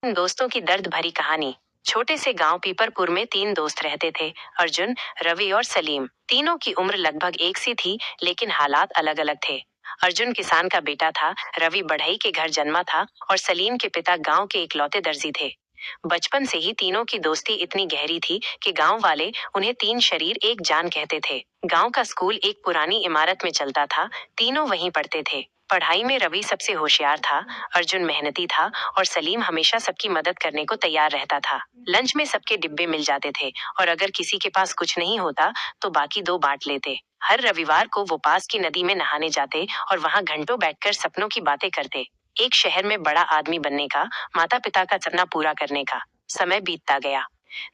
दोस्तों की दर्द भरी कहानी। छोटे से गांव पीपरपुर में तीन दोस्त रहते थे। अर्जुन, रवि और सलीम। तीनों की उम्र लगभग एक सी थी, लेकिन हालात अलग अलग थे। अर्जुन किसान का बेटा था, रवि बढ़ई के घर जन्मा था और सलीम के पिता गांव के इकलौते दर्जी थे। बचपन से ही तीनों की दोस्ती इतनी गहरी थी कि गांव वाले उन्हें तीन शरीर एक जान कहते थे। गांव का स्कूल एक पुरानी इमारत में चलता था। तीनों वहीं पढ़ते थे। पढ़ाई में रवि सबसे होशियार था, अर्जुन मेहनती था और सलीम हमेशा सबकी मदद करने को तैयार रहता था। लंच में सबके डिब्बे मिल जाते थे और अगर किसी के पास कुछ नहीं होता तो बाकी दो बांट लेते। हर रविवार को वो पास की नदी में नहाने जाते और वहां घंटों बैठकर सपनों की बातें करते। एक शहर में बड़ा आदमी बनने का, माता पिता का सपना पूरा करने का। समय बीतता गया।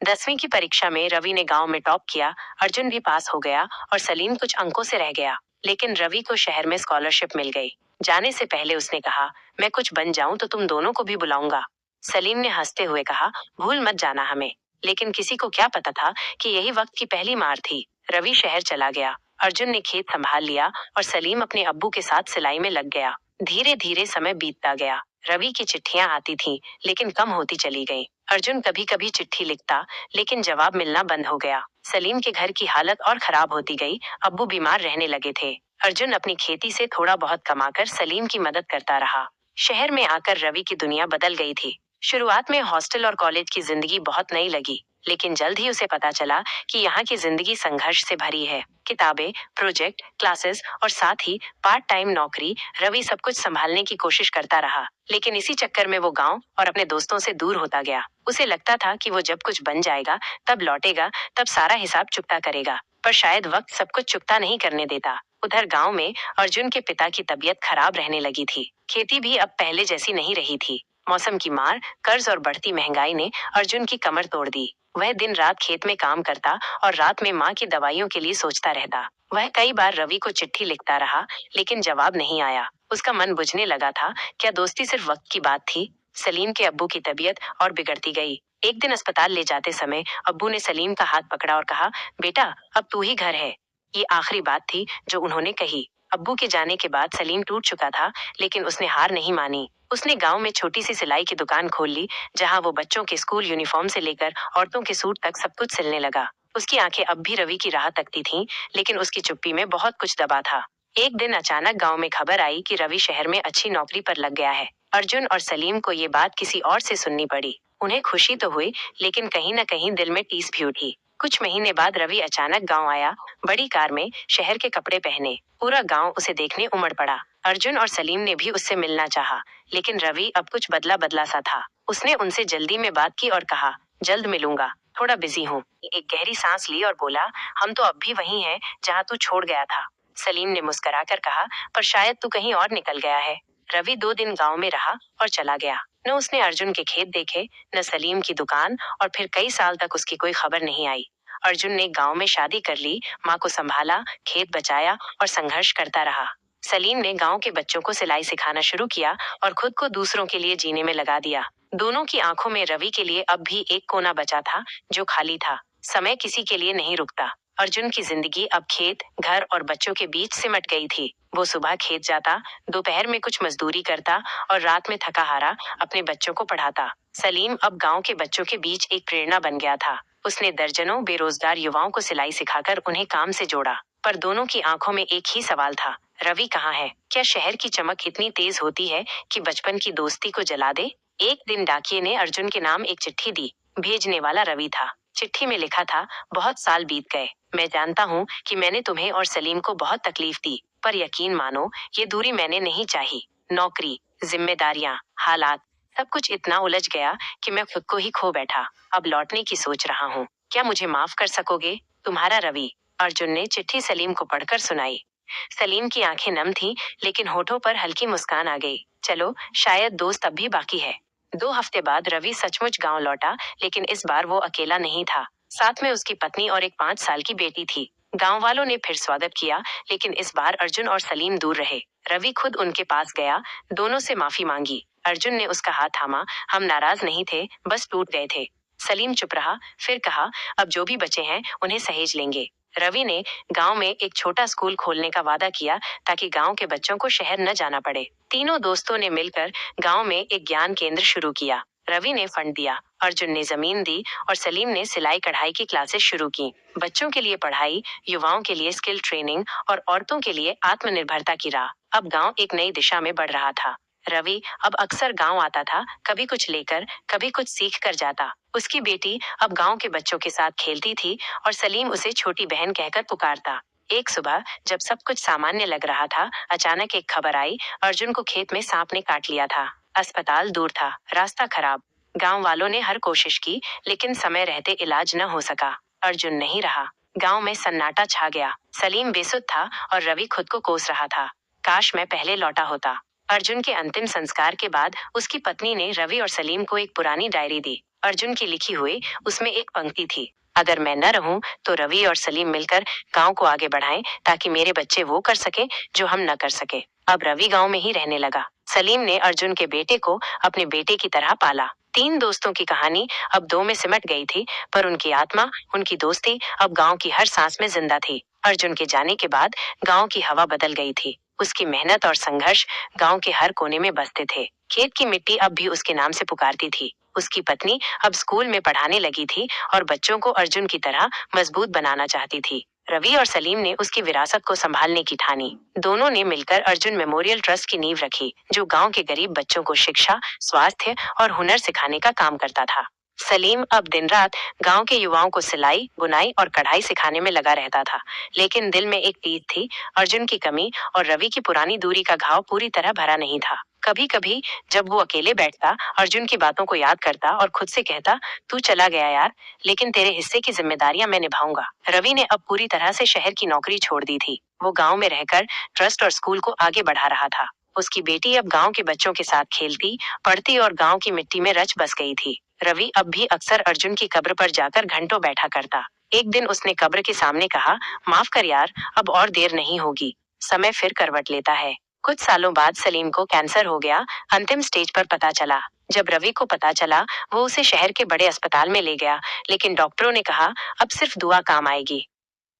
10वीं की परीक्षा में रवि ने गांव में टॉप किया, अर्जुन भी पास हो गया और सलीम कुछ अंकों से रह गया। लेकिन रवि को शहर में स्कॉलरशिप मिल गई। जाने से पहले उसने कहा, मैं कुछ बन जाऊं तो तुम दोनों को भी बुलाऊंगा। सलीम ने हंसते हुए कहा, भूल मत जाना हमें। लेकिन किसी को क्या पता था कि यही वक्त की पहली मार थी। रवि शहर चला गया, अर्जुन ने खेत संभाल लिया और सलीम अपने अब्बू के साथ सिलाई में लग गया। धीरे धीरे समय बीतता गया। रवि की चिट्ठियां आती थीं, लेकिन कम होती चली गईं। अर्जुन कभी कभी चिट्ठी लिखता, लेकिन जवाब मिलना बंद हो गया। सलीम के घर की हालत और खराब होती गई। अब्बू बीमार रहने लगे थे। अर्जुन अपनी खेती से थोड़ा बहुत कमाकर सलीम की मदद करता रहा। शहर में आकर रवि की दुनिया बदल गई थी। शुरुआत में हॉस्टल और कॉलेज की जिंदगी बहुत नई लगी, लेकिन जल्द ही उसे पता चला कि यहाँ की जिंदगी संघर्ष से भरी है। किताबें, प्रोजेक्ट, क्लासेस और साथ ही पार्ट टाइम नौकरी। रवि सब कुछ संभालने की कोशिश करता रहा, लेकिन इसी चक्कर में वो गांव और अपने दोस्तों से दूर होता गया। उसे लगता था कि वो जब कुछ बन जाएगा, तब लौटेगा, तब सारा हिसाब चुकता करेगा। पर शायद वक्त सब कुछ चुकता नहीं करने देता। उधर गांव में अर्जुन के पिता की तबीयत खराब रहने लगी थी। खेती भी अब पहले जैसी नहीं रही थी। मौसम की मार, कर्ज और बढ़ती महंगाई ने अर्जुन की कमर तोड़ दी। वह दिन रात खेत में काम करता और रात में माँ की दवाइयों के लिए सोचता रहता। वह कई बार रवि को चिट्ठी लिखता रहा, लेकिन जवाब नहीं आया। उसका मन बुझने लगा था। क्या दोस्ती सिर्फ वक्त की बात थी? सलीम के अब्बू की तबीयत और बिगड़ती गई। एक दिन अस्पताल ले जाते समय अब्बू ने सलीम का हाथ पकड़ा और कहा, बेटा अब तू ही घर है। ये आखिरी बात थी जो उन्होंने कही। अब्बू के जाने के बाद सलीम टूट चुका था, लेकिन उसने हार नहीं मानी। उसने गांव में छोटी सी सिलाई की दुकान खोल ली, जहां वो बच्चों के स्कूल यूनिफॉर्म से लेकर औरतों के सूट तक सब कुछ सिलने लगा। उसकी आंखें अब भी रवि की राह तकती थीं, लेकिन उसकी चुप्पी में बहुत कुछ दबा था। एक दिन अचानक गांव में खबर आई कि रवि शहर में अच्छी नौकरी पर लग गया है। अर्जुन और सलीम को ये बात किसी और से सुननी पड़ी। उन्हें खुशी तो हुई, लेकिन कहीं न कहीं दिल में टीस भी उठी। कुछ महीने बाद रवि अचानक गांव आया, बड़ी कार में, शहर के कपड़े पहने। पूरा गांव उसे देखने उमड़ पड़ा। अर्जुन और सलीम ने भी उससे मिलना चाहा, लेकिन रवि अब कुछ बदला बदला सा था। उसने उनसे जल्दी में बात की और कहा, जल्द मिलूंगा, थोड़ा बिजी हूँ। एक गहरी सांस ली और बोला, हम तो अब भी वही हैं जहाँ तू छोड़ गया था। सलीम ने मुस्कुराकर कहा, पर शायद तू कहीं और निकल गया है। रवि 2 दिन गांव में रहा और चला गया। न उसने अर्जुन के खेत देखे, न सलीम की दुकान, और फिर कई साल तक उसकी कोई खबर नहीं आई। अर्जुन ने गांव में शादी कर ली, माँ को संभाला, खेत बचाया और संघर्ष करता रहा। सलीम ने गांव के बच्चों को सिलाई सिखाना शुरू किया और खुद को दूसरों के लिए जीने में लगा दिया। दोनों की आंखों में रवि के लिए अब भी एक कोना बचा था, जो खाली था। समय किसी के लिए नहीं रुकता। अर्जुन की जिंदगी अब खेत, घर और बच्चों के बीच सिमट गई थी। वो सुबह खेत जाता, दोपहर में कुछ मजदूरी करता और रात में थका हारा अपने बच्चों को पढ़ाता। सलीम अब गांव के बच्चों के बीच एक प्रेरणा बन गया था। उसने दर्जनों बेरोजगार युवाओं को सिलाई सिखाकर उन्हें काम से जोड़ा। पर दोनों की आंखों में एक ही सवाल था, रवि कहाँ है? क्या शहर की चमक इतनी तेज होती है कि बचपन की दोस्ती को जला दे? एक दिन डाकिये ने अर्जुन के नाम एक चिट्ठी दी। भेजने वाला रवि था। चिट्ठी में लिखा था, बहुत साल बीत गए। मैं जानता हूँ कि मैंने तुम्हें और सलीम को बहुत तकलीफ दी, पर यकीन मानो, ये दूरी मैंने नहीं चाही। नौकरी, जिम्मेदारियां, हालात, सब कुछ इतना उलझ गया कि मैं खुद को ही खो बैठा। अब लौटने की सोच रहा हूँ। क्या मुझे माफ कर सकोगे? तुम्हारा रवि। अर्जुन ने चिट्ठी सलीम को पढ़कर सुनाई। सलीम की आंखें नम थीं, लेकिन होठों पर हल्की मुस्कान आ गई। चलो, शायद दोस्त अब भी बाकी है। 2 हफ्ते बाद रवि सचमुच गांव लौटा, लेकिन इस बार वो अकेला नहीं था। साथ में उसकी पत्नी और एक 5 साल की बेटी थी। गांव वालों ने फिर स्वागत किया, लेकिन इस बार अर्जुन और सलीम दूर रहे। रवि खुद उनके पास गया, दोनों से माफी मांगी। अर्जुन ने उसका हाथ थामा। हम नाराज नहीं थे, बस टूट गए थे। सलीम चुप रहा, फिर कहा, अब जो भी बचे हैं उन्हें सहेज लेंगे। रवि ने गांव में एक छोटा स्कूल खोलने का वादा किया, ताकि गांव के बच्चों को शहर न जाना पड़े। तीनों दोस्तों ने मिलकर गांव में एक ज्ञान केंद्र शुरू किया। रवि ने फंड दिया, अर्जुन ने जमीन दी और सलीम ने सिलाई कढ़ाई की क्लासेस शुरू की। बच्चों के लिए पढ़ाई, युवाओं के लिए स्किल ट्रेनिंग और औरतों के लिए आत्मनिर्भरता की राह। अब गांव एक नई दिशा में बढ़ रहा था। रवि अब अक्सर गांव आता था, कभी कुछ लेकर, कभी कुछ सीख कर जाता। उसकी बेटी अब गांव के बच्चों के साथ खेलती थी और सलीम उसे छोटी बहन कहकर पुकारता। एक सुबह जब सब कुछ सामान्य लग रहा था, अचानक एक खबर आई, अर्जुन को खेत में सांप ने काट लिया था। अस्पताल दूर था, रास्ता खराब। गांव वालों ने हर कोशिश की, लेकिन समय रहते इलाज न हो सका। अर्जुन नहीं रहा। गांव में सन्नाटा छा गया। सलीम बेसुध था और रवि खुद को कोस रहा था। काश मैं पहले लौटा होता। अर्जुन के अंतिम संस्कार के बाद उसकी पत्नी ने रवि और सलीम को एक पुरानी डायरी दी। अर्जुन की लिखी हुई उसमें एक पंक्ति थी, अगर मैं न रहूं तो रवि और सलीम मिलकर गांव को आगे बढ़ाएं, ताकि मेरे बच्चे वो कर सके जो हम न कर सके। अब रवि गांव में ही रहने लगा। सलीम ने अर्जुन के बेटे को अपने बेटे की तरह पाला। तीन दोस्तों की कहानी अब दो में सिमट गई थी, पर उनकी आत्मा, उनकी दोस्ती अब गांव की हर सांस में जिंदा थी। अर्जुन के जाने के बाद गांव की हवा बदल गई थी। उसकी मेहनत और संघर्ष गांव के हर कोने में बसते थे। खेत की मिट्टी अब भी उसके नाम से पुकारती थी। उसकी पत्नी अब स्कूल में पढ़ाने लगी थी और बच्चों को अर्जुन की तरह मजबूत बनाना चाहती थी। रवि और सलीम ने उसकी विरासत को संभालने की ठानी। दोनों ने मिलकर अर्जुन मेमोरियल ट्रस्ट की नींव रखी, जो गांव के गरीब बच्चों को शिक्षा, स्वास्थ्य और हुनर सिखाने का काम करता था। सलीम अब दिन रात गांव के युवाओं को सिलाई, बुनाई और कढ़ाई सिखाने में लगा रहता था, लेकिन दिल में एक टीस थी, अर्जुन की कमी और रवि की पुरानी दूरी का घाव पूरी तरह भरा नहीं था। कभी कभी जब वो अकेले बैठता, अर्जुन की बातों को याद करता और खुद से कहता, तू चला गया यार, लेकिन तेरे हिस्से की जिम्मेदारियां मैं निभाऊंगा। रवि ने अब पूरी तरह से शहर की नौकरी छोड़ दी थी। वो गांव में रहकर ट्रस्ट और स्कूल को आगे बढ़ा रहा था। उसकी बेटी अब गांव के बच्चों के साथ खेलती, पढ़ती और गांव की मिट्टी में रच बस गई थी। रवि अब भी अक्सर अर्जुन की कब्र पर जाकर घंटों बैठा करता। एक दिन उसने कब्र के सामने कहा, माफ कर यार, अब और देर नहीं होगी, समय फिर करवट लेता है। कुछ सालों बाद सलीम को कैंसर हो गया, अंतिम स्टेज पर पता चला। जब रवि को पता चला, वो उसे शहर के बड़े अस्पताल में ले गया, लेकिन डॉक्टरों ने कहा, अब सिर्फ दुआ काम आएगी।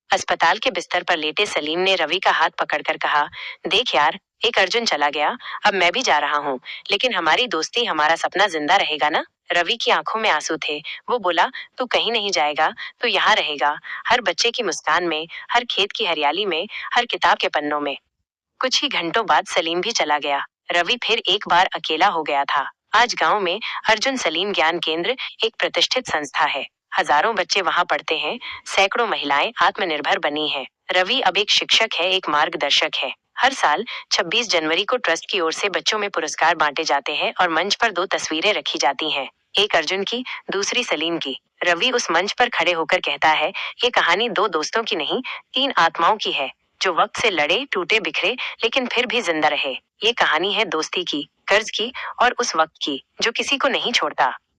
अस्पताल के बिस्तर पर लेटे सलीम ने रवि का हाथ पकड़कर कहा, देख यार, एक अर्जुन चला गया, अब मैं भी जा रहा हूँ, लेकिन हमारी दोस्ती, हमारा सपना जिंदा रहेगा ना। रवि की आंखों में आंसू थे। वो बोला, तू कहीं नहीं जाएगा, तू यहाँ रहेगा, हर बच्चे की मुस्कान में, हर खेत की हरियाली में, हर किताब के पन्नों में। कुछ ही घंटों बाद सलीम भी चला गया। रवि फिर एक बार अकेला हो गया था। आज गांव में अर्जुन सलीम ज्ञान केंद्र एक प्रतिष्ठित संस्था है। हजारों बच्चे वहां पढ़ते हैं, सैकड़ों महिलाएं आत्मनिर्भर बनी हैं। रवि अब एक शिक्षक है, एक मार्गदर्शक है। हर साल 26 जनवरी को ट्रस्ट की ओर से बच्चों में पुरस्कार बांटे जाते हैं और मंच पर दो तस्वीरें रखी जाती हैं, एक अर्जुन की, दूसरी सलीम की। रवि उस मंच पर खड़े होकर कहता है, ये कहानी दो दोस्तों की नहीं, तीन आत्माओं की है, जो वक्त से लड़े, टूटे बिखरे, लेकिन फिर भी जिंदा रहे। ये कहानी है दोस्ती की, कर्ज की और उस वक्त की जो किसी को नहीं छोड़ता।